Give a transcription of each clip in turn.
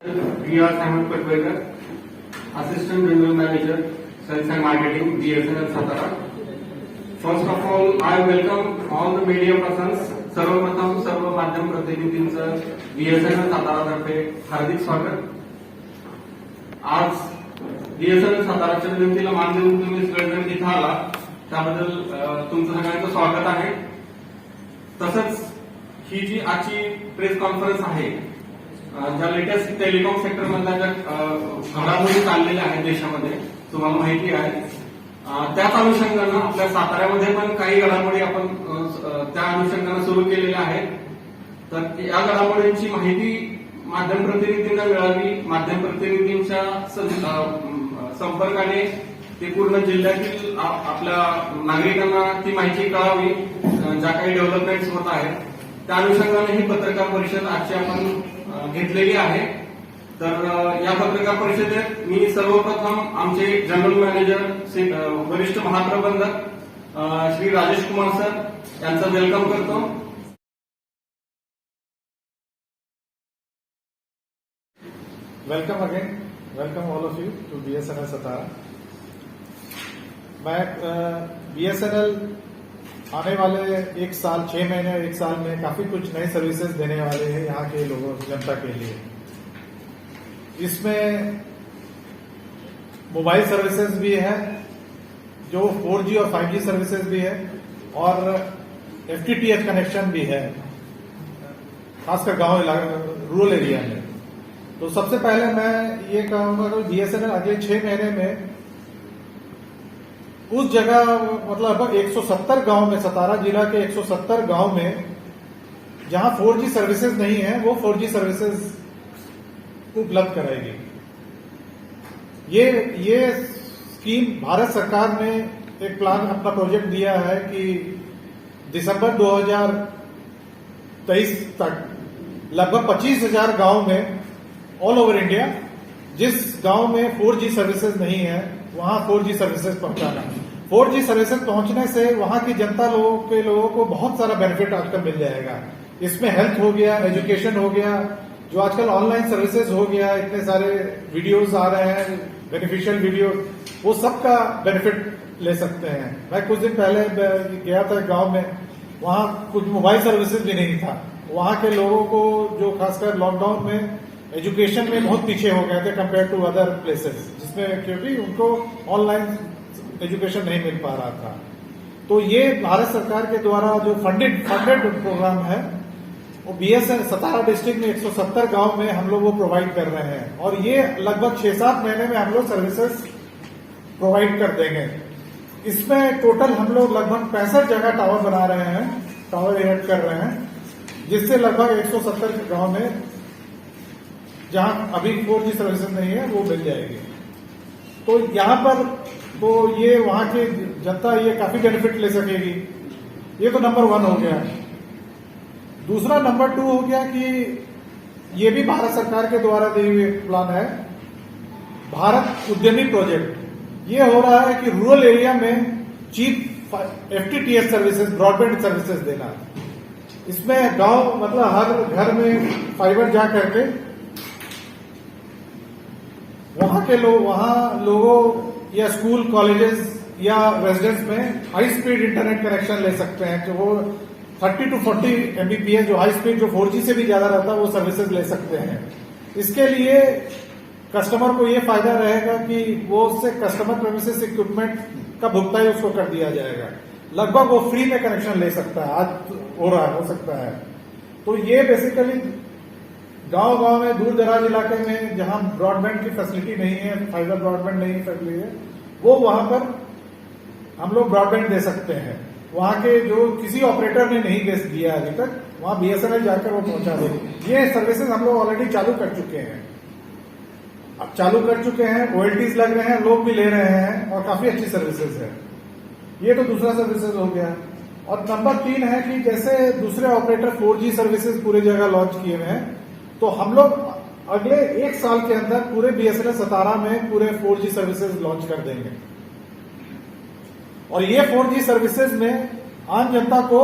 We are Simon Patwekar, Assistant General Manager, Sales and Marketing, BSNL Satara. First of all, I welcome all the media persons. सर्वप्रथम सर्व माध्यम प्रतिनिधींचं BSNL सातारातर्फे हार्दिक स्वागत. आज BSNL साताराच्या विनंतीला मान देऊन तुम्ही सगळेजण इथं आला त्याबद्दल तुमचं सगळ्यांचं स्वागत आहे. तसंच ही जी आजची प्रेस कॉन्फरन्स आहे ज्या लेटेस्ट टेलिकॉम सेक्टर मधल्या ज्या घडामोडी चाललेल्या आहेत देशामध्ये तुम्हाला माहिती आहे त्याच अनुषंगानं आपल्या साताऱ्यामध्ये पण काही घडामोडी आपण त्या अनुषंगानं सुरू केलेल्या आहेत. तर या घडामोडींची माहिती माध्यम प्रतिनिधींना मिळावी, माध्यम प्रतिनिधींच्या संपर्काने ते पूर्ण जिल्ह्यातील आपल्या नागरिकांना ती माहिती कळावी. ज्या काही डेव्हलपमेंट्स होत आहेत त्या अनुषंगाने ही पत्रकार परिषद आजची आपण घेतलेली आहे. तर या पत्रकार परिषदेत मी सर्वप्रथम आमचे जनरल मॅनेजर वरिष्ठ महाप्रबंधक श्री राजेश कुमार सर यांचं वेलकम करतो. Welcome again, welcome all of you to BSNL Satara. मैं BSNL आने वाले 1 साल 6 महीने 1 साल में काफी कुछ नए सर्विसेज देने वाले हैं यहाँ के लोगों जनता के लिए. इसमें मोबाइल सर्विसेज भी है जो 4G और 5G सर्विसेज भी है और FTTH कनेक्शन भी है खासकर गांव रूरल एरिया में. तो सबसे पहले मैं ये कहूंगा कि BSNL अगले 6 महीने में उस जगह मतलब लगभग 170 गांव में, सतारा जिला के 170 गांव में जहां 4G सर्विसेज नहीं है वो 4G सर्विसेज उपलब्ध कराएगी. ये स्कीम भारत सरकार ने एक प्लान अपना प्रोजेक्ट दिया है कि दिसंबर 2023 तक लगभग 25,000 गांव में ऑल ओवर इंडिया जिस गांव में 4G सर्विसेज नहीं है वहां 4G सर्विसेज पहुंचाना. 4G सर्विसेज पहुंचने से वहां की जनता लोगों को बहुत सारा बेनिफिट आजकल मिल जाएगा. इसमें हेल्थ हो गया, एजुकेशन हो गया, जो आजकल ऑनलाइन सर्विसेज हो गया, इतने सारे वीडियोस आ रहे हैं, बेनिफिशियल वीडियो, वो सबका बेनिफिट ले सकते हैं. मैं कुछ दिन पहले गया था गांव में, वहां कुछ मोबाइल सर्विसेज भी नहीं था. वहां के लोगों को जो खासकर लॉकडाउन में एजुकेशन में बहुत पीछे हो गए थे कंपेयर टू अदर प्लेसेस, जिसमें क्योंकि उनको ऑनलाइन एजुकेशन नहीं मिल पा रहा था. तो ये भारत सरकार के द्वारा जो फंडेड प्रोग्राम है वो BSNL सतारा डिस्ट्रिक्ट में 170 गांव में हम लोग वो प्रोवाइड कर रहे हैं और ये लगभग 6-7 महीने में हम लोग सर्विसेज प्रोवाइड कर देंगे. इसमें टोटल हम लोग लगभग 65 जगह टावर बना रहे हैं, टावर एड कर रहे हैं, जिससे लगभग 170 गांव में जहां अभी 4G सर्विसेज नहीं है वो मिल जाएगी. तो यहां पर तो ये वहां की जनता ये काफी बेनिफिट ले सकेगी. ये तो नंबर 1 हो गया. दूसरा नंबर 2 हो गया कि ये भी भारत सरकार के द्वारा दी हुई प्लान है, भारत उद्यमी प्रोजेक्ट. ये हो रहा है कि रूरल एरिया में cheap FTTH services, broadband services देना. इसमें गांव मतलब हर घर में फाइबर जा करके वहां लोगों या स्कूल, कॉलेजेस या रेजिडेंस में हाई स्पीड इंटरनेट कनेक्शन ले सकते हैं. जो वो 30 to 40 Mbps जो हाई स्पीड जो 4G से भी ज्यादा रहता है वो सर्विसेज ले सकते हैं. इसके लिए कस्टमर को ये फायदा रहेगा कि वो उससे कस्टमर प्रेमिसेस इक्विपमेंट का भुगतान उसको कर दिया जाएगा. लगभग वो फ्री में कनेक्शन ले सकता है. आज हो सकता है. तो ये बेसिकली गांव में दूर दराज इलाके में जहां ब्रॉडबैंड की फैसिलिटी नहीं है, फाइबर ब्रॉडबैंड नहीं फैसिलिटी है, वो वहां पर हम लोग ब्रॉडबैंड दे सकते हैं. वहां के जो किसी ऑपरेटर ने नहीं दिया अभी तक, वहां BSNL जाकर वो पहुंचा देगी. ये सर्विसेज हम लोग ऑलरेडी चालू कर चुके हैं. OLTs लग रहे हैं, लोग भी ले रहे हैं और काफी अच्छी सर्विसेज है. ये तो दूसरा सर्विसेज हो गया. और नंबर 3 है कि जैसे दूसरे ऑपरेटर 4G सर्विसेज पूरी जगह लॉन्च किए हुए हैं, तो हम लोग अगले 1 साल के अंदर पूरे BSNL सतारा में पूरे 4G सर्विसेज लॉन्च कर देंगे. और ये 4G सर्विसेज में आम जनता को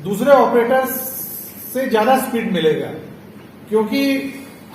दूसरे ऑपरेटर्स से ज्यादा स्पीड मिलेगा, क्योंकि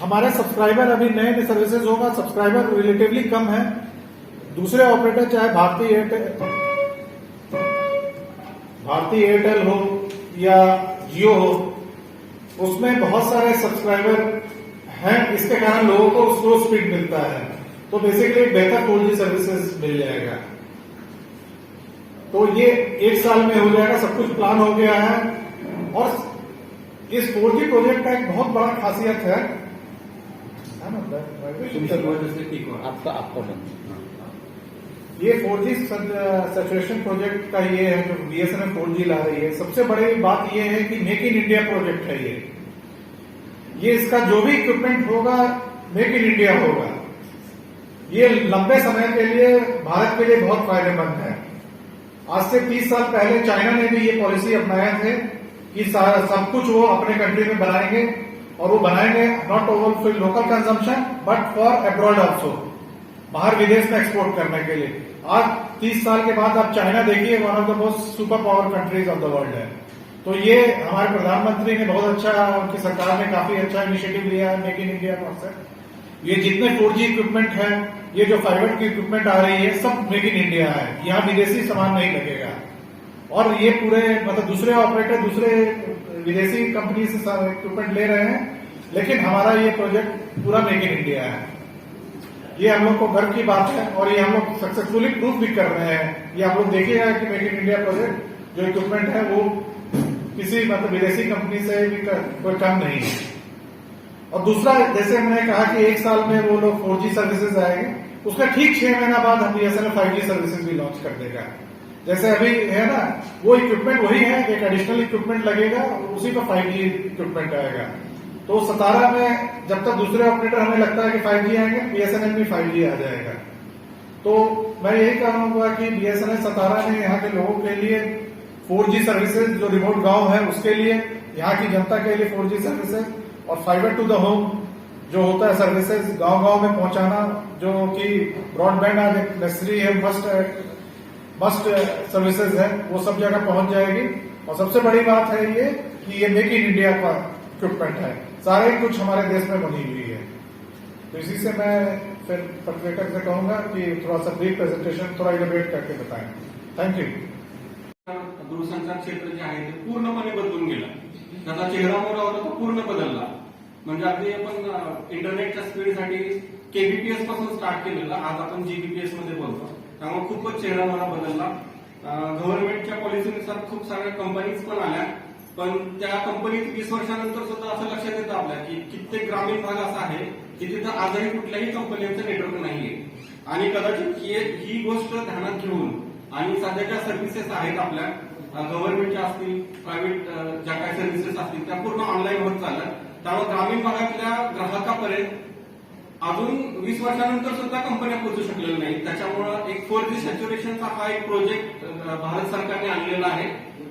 हमारे सब्सक्राइबर अभी नए नए सर्विसेज होगा, सब्सक्राइबर रिलेटिवली कम है। दूसरे ऑपरेटर चाहे भारतीय एयरटेल हो या जियो हो, उसमें बहुत सारे सब्सक्राइबर हैं, इसके कारण लोगों को स्लो स्पीड मिलता है। तो बेसिकली बेहतर 4G सर्विसेज मिल जाएगा। तो ये 1 साल में हो जाएगा, सब कुछ प्लान हो गया है। और इस 4G प्रोजेक्ट का एक बहुत बड़ा खासियत है ना, आपका ये 4G सैचुरेशन प्रोजेक्ट का ये है जो BSNL 4G ला रही है। सबसे बड़ी बात ये है कि मेक इन इंडिया प्रोजेक्ट है ये इसका जो भी इक्विपमेंट होगा मेक इन इंडिया होगा। ये लंबे समय के लिए भारत के लिए बहुत फायदेमंद है। आज से 30 साल पहले चाइना ने भी ये पॉलिसी अपनाया थे कि सब कुछ वो अपने कंट्री में बनाएंगे, और वो बनाएंगे not only for local consumption but for abroad also, बाहर विदेश में एक्सपोर्ट करने के लिए। आज 30 साल के बाद आप चाइना देखिए, one of the most super power countries of the world है। तो ये हमारे प्रधानमंत्री ने बहुत अच्छा, उनकी सरकार ने काफी अच्छा इनिशिएटिव लिया है मेक इन इंडिया कॉन्सेप्ट। ये जितने 4G इक्विपमेंट है, ये जो फाइबर की इक्विपमेंट आ रही है, सब मेक इन इंडिया है। यहाँ विदेशी सामान नहीं लगेगा। और ये पूरे मतलब दूसरे ऑपरेटर दूसरे विदेशी कंपनी से इक्विपमेंट ले रहे हैं, लेकिन हमारा ये प्रोजेक्ट पूरा मेक इन इंडिया है। ये हम लोग को गर्व की बात है, और ये हम लोग सक्सेसफुली प्रूफ भी कर रहे हैं। ये आप लोग देखिएगा कि मेक इन इंडिया प्रोजेक्ट जो इक्विपमेंट है वो किसी मतलब विदेशी कंपनी से भी कोई कम नहीं है। और दूसरा, जैसे मैंने कहा कि 1 साल में वो लोग 4G सर्विसेज आएंगे, उसका ठीक 6 महीना बाद हम BSNL 5G सर्विसेज भी लॉन्च कर देगा। जैसे अभी है ना, वो इक्विपमेंट वही है, एक एडिशनल इक्विपमेंट लगेगा, उसी पर 5G इक्विपमेंट आएगा। तो 17 में जब तक दूसरे ऑपरेटर हमें लगता है कि 5G आएंगे, BSNL भी 5G आ जाएगा। तो मैं यही कहूंगा कि BSNL 17 ने यहाँ के लोगों के लिए 4G सर्विसेज, जो रिमोट गांव है उसके लिए, यहाँ की जनता के लिए 4G सर्विसेज, और फाइबर टू द होम जो होता है सर्विसेज गांव गांव में पहुंचाना, जो कि ब्रॉडबैंड आज नेसेसरी है, मस्ट सर्विसेज है, वो सब जगह पहुंच जाएगी। और सबसे बड़ी बात है ये कि ये मेक इन इंडिया का इक्विपमेंट है, सारे कुछ हमारे देश में बनी हुई है। तो इसी से मैं फिर पत्रकार से कहूंगा कि थोड़ा सा ब्रीफ प्रेजेंटेशन थोड़ा इलेबरेट करके बताएं। Thank you. दूरसंचार क्षेत्र जे आहे ते पूर्णपणे बदलून गेलं। त्याचा चेहरा मोहरा होता तो पूर्ण बदलला। म्हणजे अगदी आपण इंटरनेटच्या स्पीडसाठी KBPS पासून स्टार्ट केलेलं, आज आपण GBPS मध्ये बोलतो। त्यामुळे खूपच चेहरा मोहरा बदलला। गव्हर्नमेंटच्या पॉलिसीनुसार खूप साऱ्या कंपनीज पण आल्या, पण त्या कंपनीत 20 वर्षानंतर सुद्धा असं लक्षात येतं आपल्या की कित्येक ग्रामीण भाग असा आहे की तिथं आजही कुठल्याही कंपनीचं नेटवर्क नाहीये। आणि कदाचित ही गोष्ट ध्यानात घेऊन आणि सध्या ज्या सर्व्हिसेस आहेत आपल्या गव्हर्नमेंटच्या असतील, प्रायव्हेट ज्या काही सर्व्हिसेस असतील, त्या पूर्ण ऑनलाईन होत चालल्या। त्यामुळे ग्रामीण भागातल्या ग्राहकापर्यंत अजून 20 वर्षानंतर सुद्धा कंपन्या पोहोचू शकलेल्या नाहीत। त्याच्यामुळं एक 4G सॅच्युरेशनचा हा एक प्रोजेक्ट भारत सरकारने आणलेला आहे।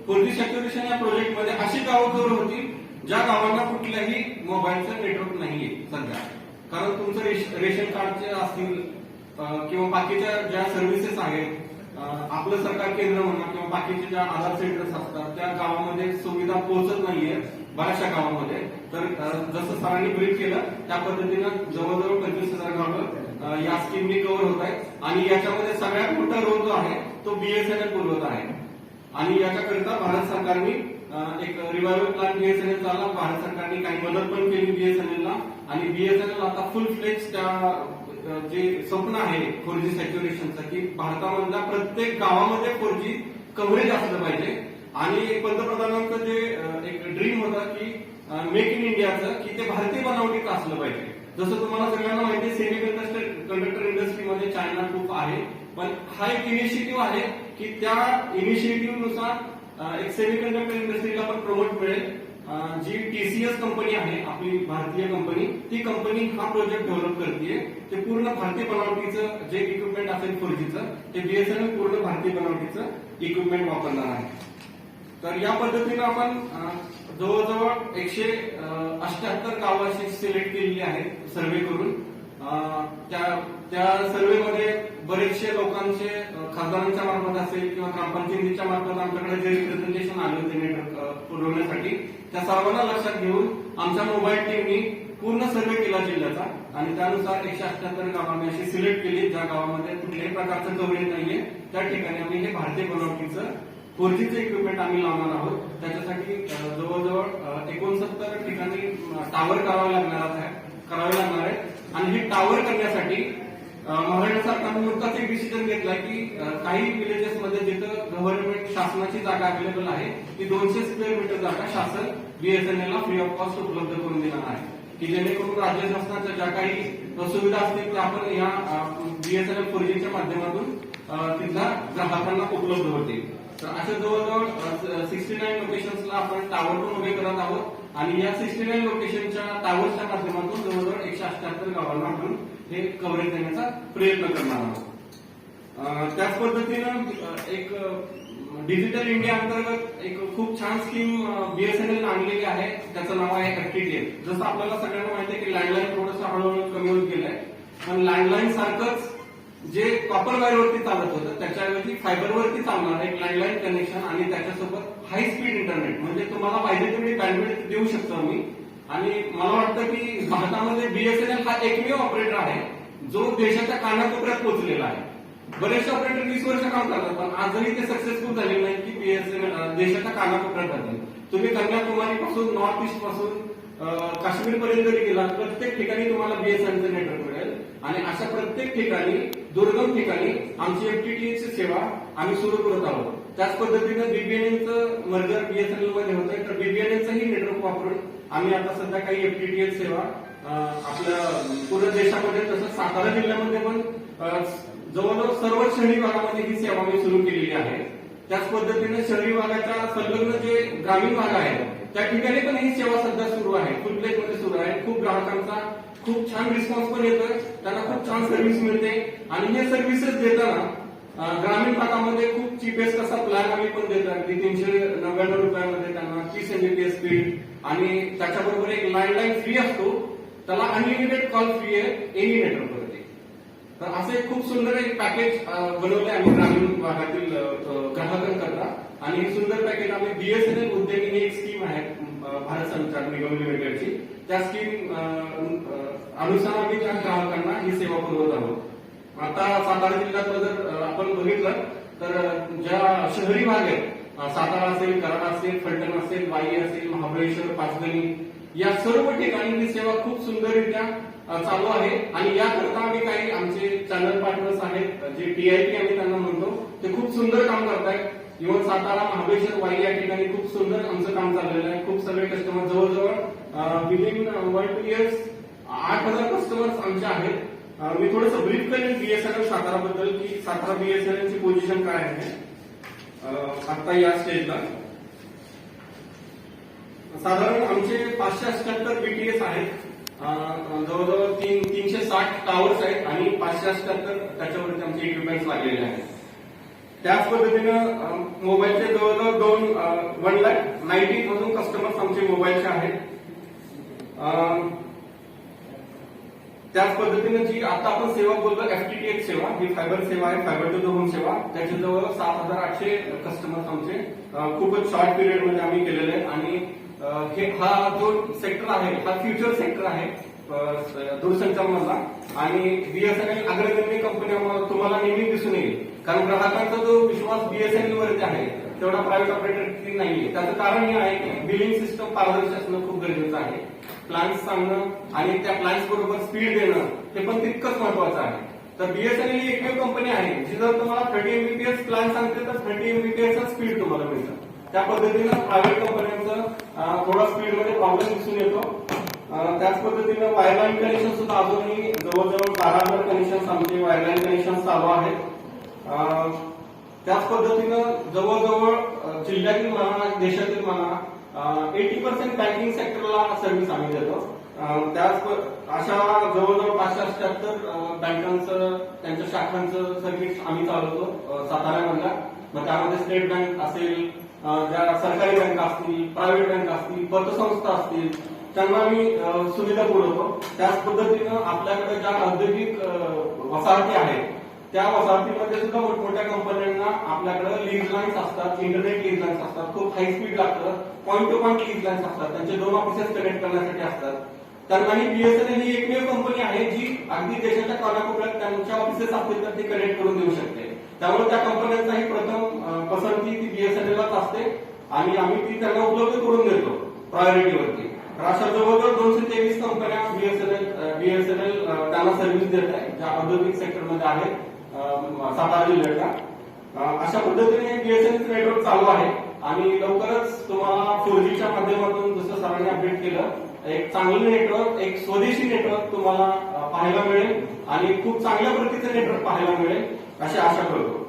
4G सॅच्युरेशन या प्रोजेक्टमध्ये अशी गावं कव्हर होती ज्या गावांना कुठल्याही मोबाईलचं नेटवर्क नाहीये सध्या, कारण तुमचं रेशन कार्डचे असतील किंवा बाकीच्या ज्या सर्व्हिसेस आहेत, आपलं सरकार केंद्र म्हणा किंवा बाकीचे ज्या आधार सेंटर्स असतात, त्या गावामध्ये सुविधा पोहोचत नाहीये बऱ्याचशा गावांमध्ये। तर जसं सरांनी ब्रीफ केलं त्या पद्धतीनं जवळजवळ 25,000 गावं या स्कीमनी कव्हर होत आहेत। आणि याच्यामध्ये सगळ्यात मोठा रोल जो आहे तो BSNL पुरवत आहे। आणि याच्याकरिता भारत सरकारने एक रिवायवल प्लॅन BSNL चालला। भारत सरकारने काही मदत पण केली BSNLला, आणि BSNL आता फुल फ्लेज त्या जे स्वप्न आहे 4G सॅच्युरेशनचं, की भारतामधल्या प्रत्येक गावामध्ये 4G कव्हरेज असलं पाहिजे। आणि पंतप्रधानांचं जे एक ड्रीम होतं की मेक इन इंडियाचं, की ते भारतीय बनावटीचं असलं पाहिजे। जसं तुम्हाला सगळ्यांना माहिती आहे, सेमीकंडक्टर इंडस्ट्रीमध्ये चायना खूप आहे, पण हा एक इनिशिएटिव्ह आहे की त्या इनिशिएटिव्हनुसार एक सेमीकंडक्टर इंडस्ट्रीला पण प्रमोट मिळेल। जी TCS कंपनी आहे आपली भारतीय कंपनी, ती कंपनी हा प्रोजेक्ट डेव्हलप करते। ते पूर्ण भारतीय बनावटीचं जे इक्विपमेंट असेल 4Gचं, ते BSNL पूर्ण भारतीय बनावटीचं इक्विपमेंट वापरणार आहे। तर या पद्धतीनं आपण जवळजवळ 178 गावं अशी सिलेक्ट केलेली आहेत सर्व्हे करून। त्या सर्व्हेमध्ये बरेचसे लोकांचे खासदारांच्या मार्फत असेल किंवा ग्रामपंचायतीच्या मार्फत आमच्याकडे जे रिप्रेझेंटेशन आले होते नेटवर्क पुरवण्यासाठी, त्या सर्वांना लक्षात घेऊन आमच्या मोबाईल टीमनी पूर्ण सर्वे केला जिल्ह्याचा आणि त्यानुसार 178 गावांनी अशी सिलेक्ट केली ज्या गावामध्ये कुठल्याही प्रकारचं कव्हरेज नाहीये त्या ठिकाणी आम्ही हे भारतीय बनावटीचं 4Gचं इक्विपमेंट आम्ही लावणार आहोत. त्याच्यासाठी जवळजवळ 69 ठिकाणी टावर करावे लागणार आहे आणि हे टावर करण्यासाठी महाराष्ट्र सरकारने नुकताच एक डिसिजन घेतला की काही विलेजेसमध्ये जिथं गव्हर्नमेंट शासनाची जागा अवेलेबल आहे ती 200 स्क्वेअर मीटर जागा शासन बीएसएनएलला फ्री ऑफ कॉस्ट उपलब्ध करून देणार आहे की जेणेकरून राज्य शासनाच्या ज्या काही सुविधा असतील त्या आपण या बीएसएनएल 4Gच्या माध्यमातून तिथल्या ग्राहकांना उपलब्ध होतील. तर अशा जवळजवळ 69 लोकेशन्सला आपण टावर पण उभे करत आहोत आणि या 69 लोकेशनच्या टावरच्या माध्यमातून जवळजवळ 178 गावांना आपण हे कव्हरेज देण्याचा प्रयत्न करणार आहोत. त्याच पद्धतीनं एक डिजिटल इंडिया अंतर्गत एक खूप छान स्कीम बीएसएनएल आणलेली आहे. त्याचं नाव आहे FTTH. जसं आपल्याला सगळ्यांना माहिती आहे की लँडलाईन थोडंसं हळूहळू कमी होत गेलंय पण लँडलाईन सारखंच जे कॉपर वायरवरती चालत होतं त्याच्याऐवजी फायबरवरती चालणार एक लँडलाईन कनेक्शन आणि त्याच्यासोबत हाय स्पीड इंटरनेट म्हणजे तुम्हाला पाहिजे तेवढी बँडविड्थ देऊ शकतो आम्ही. आणि मला वाटतं की भारतामध्ये बीएसएनएल हा एकमेव ऑपरेटर आहे जो देशाच्या कानाकोपऱ्यात पोहोचलेला आहे. बरेचसे ऑपरेटर 20 वर्ष काम करतात पण आजही ते सक्सेसफुल झालेले नाही की बीएसएनएल देशाच्या कानाकोपऱ्यात राहतील. तुम्ही कन्याकुमारी पासून नॉर्थ ईस्ट पासून काश्मीर पर्यंत जरी गेला प्रत्येक ठिकाणी तुम्हाला बीएसएनएलचं नेटवर्क मिळेल आणि अशा प्रत्येक ठिकाणी दुर्गम ठिकाणी आमची FTTH सेवा आम्ही सुरू करत आहोत. त्याच पद्धतीनं बीबीएनएलचं मर्जर बीएसएनएल मध्ये होतंय तर बीबीएनएलचंही नेटवर्क वापरून आम्ही आता सध्या काही FTTH सेवा आपल्या पूर्ण देशामध्ये तसंच सातारा जिल्ह्यामध्ये पण जवळजवळ सर्व शहरी भागामध्ये ही सेवा आम्ही सुरू केलेली आहे. त्याच पद्धतीने शहरी भागाच्या संलग्न जे ग्रामीण भाग आहेत त्या ठिकाणी पण ही सेवा सध्या सुरू आहे फुलप्लेट मध्ये सुरू आहे. खूप ग्राहकांचा खूप छान रिस्पॉन्स पण येतोय त्यांना खूप छान सर्व्हिस मिळते आणि हे सर्व्हिसेस देताना ग्रामीण भागामध्ये खूप चीपेस्ट असा प्लॅन आम्ही पण देतो अगदी 399 रुपयामध्ये त्यांना 30 MBPS स्पीड आणि त्याच्याबरोबर एक लँडलाईन फ्री असतो त्याला अनलिमिटेड कॉल फ्री आहे एनी नेटवर्कवरती. तर असे खूप सुंदर एक पॅकेज बनवले आम्ही ग्रामीण भागातील ग्राहकांकरता आणि हे सुंदर पॅकेज आम्ही बीएसएनएल उद्योगिनी एक स्कीम आहे भारत संचार निगम लिमिटेडची त्या स्कीम अनुसार आम्ही त्या ग्राहकांना ही सेवा पुरवत आहोत. आता सातारा जिल्ह्यातलं जर आपण बघितलं तर ज्या शहरी भाग आहेत सातारा असेल कराड असेल फलटण असेल वाई असेल महाबळेश्वर पाचगणी या सर्व ठिकाणी ही सेवा खूप सुंदररित्या चालू आहे आणि याकरता आम्ही काही आमचे चॅनल पार्टनर्स आहेत जे TIP आम्ही त्यांना म्हणतो ते खूप सुंदर काम करतायत. इव्हन सातारा महाबळेश्वर वाई या ठिकाणी खूप सुंदर आमचं काम चाललेलं आहे. खूप सगळे कस्टमर जवळजवळ विदिन 1-2 इयर्स 8,000 कस्टमर्स आमचे आहेत. मी थोडंसं ब्रीफ करेन बीएसएनएल सातारा बद्दल की सातारा बीएसएनएल ची पोझिशन काय आहे आता या स्टेजला. साधारण आमचे 578 BTS आहेत. जवळजवळ 360 टावर्स आहेत आणि 578 त्याच्यावरती आमचे इक्विपमेंट्स लागलेले आहेत. त्याच पद्धतीनं मोबाईलचे जवळजवळ 1,90,000 कस्टमर्स आमचे मोबाईलचे आहेत. त्याच पद्धतीने जी आता आपण सेवा बोलतो FTTH सेवा ही फायबर सेवा आहे फायबर टू द होम सेवा त्याचे जवळ 7,800 कस्टमर्स आमचे खूपच शॉर्ट पिरियड मध्ये आम्ही केलेले आहेत आणि हा जो सेक्टर आहे हा फ्युचर सेक्टर आहे दूरसंचार मधला आणि बीएसएनएल अग्रगण्य कंपनी तुम्हाला नेहमी दिसून येईल कारण ग्राहकांचा जो विश्वास बीएसएनएल वरती आहे तेवढा प्रायव्हेट ऑपरेटर नाहीये. त्याचं कारण हे आहे की बिलिंग सिस्टम पारदर्शी असणं खूप गरजेचं आहे. प्लॅन्स सांगणं आणि त्या प्लॅन्स बरोबर स्पीड देणं हे पण तितकंच महत्वाचं आहे. तर बीएसएनएल ही एकमेव कंपनी आहे जी जर तुम्हाला 30 MBPS प्लॅन सांगते तर 30 MBPS स्पीड तुम्हाला मिळतं. त्या पद्धतीनं प्रायव्हेट कंपन्यांचं थोडा स्पीडमध्ये प्रॉब्लेम दिसून येतो. त्याच पद्धतीनं वायरलाईन कनेक्शन सुद्धा अजूनही जवळजवळ 12,000 कनेक्शन आमचे वायरलाईन कनेक्शन चालू आहेत. त्याच पद्धतीनं जवळजवळ जिल्ह्यातील म्हणा देशातील म्हणा 80% बँकिंग सेक्टरला सर्व्हिस आम्ही देतो. त्याच अशा जवळजवळ 578 बँकांचं त्यांच्या शाखांचं सर्व्हिस आम्ही चालवतो साताऱ्यामधल्या. मग त्यामध्ये स्टेट बँक असेल ज्या सरकारी बँका असतील प्रायव्हेट बँका असतील पतसंस्था असतील त्यांना आम्ही सुविधा पुरवतो. त्याच पद्धतीनं आपल्याकडे ज्या औद्योगिक वसाहती आहेत त्या वसाहतीमध्ये सुद्धा मोठमोठ्या कंपन्यांना आपल्याकडे लीज लाईन्स असतात इंटरनेट लीज लाईन्स असतात खूप हाय स्पीड लागतं point two point lease lines असतात त्यांचे 2 ऑफिसेस कनेक्ट करण्यासाठी असतात. त्यांनाही बीएसएनएल ही एकमेव कंपनी आहे जी अगदी देशाच्या कानाकोपऱ्यात त्यांच्या ऑफिसेस असतील तर ती कनेक्ट करून देऊ शकते. त्यामुळे त्या कंपन्यांचाही प्रथम पसंती ती बीएसएनएललाच असते आणि आम्ही ती त्यांना उपलब्ध करून देतो प्रायोरिटीवरती. तर अशा जवळजवळ 223 कंपन्या बीएसएनएल त्यांना सर्व्हिस देत आहे ज्या औद्योगिक सेक्टरमध्ये आहेत सातारा जिल्ह्याच्या. अशा पद्धतीने बीएसएनएल नेटवर्क चालू आहे आणि लवकरच तुम्हाला 4Gच्या माध्यमातून जसं सरांनी अपडेट केलं एक चांगलं नेटवर्क, एक स्वदेशी नेटवर्क तुम्हाला पाहायला मिळेल आणि खूप चांगल्या प्रतीचं नेटवर्क पाहायला मिळेल अशी आशा करतो.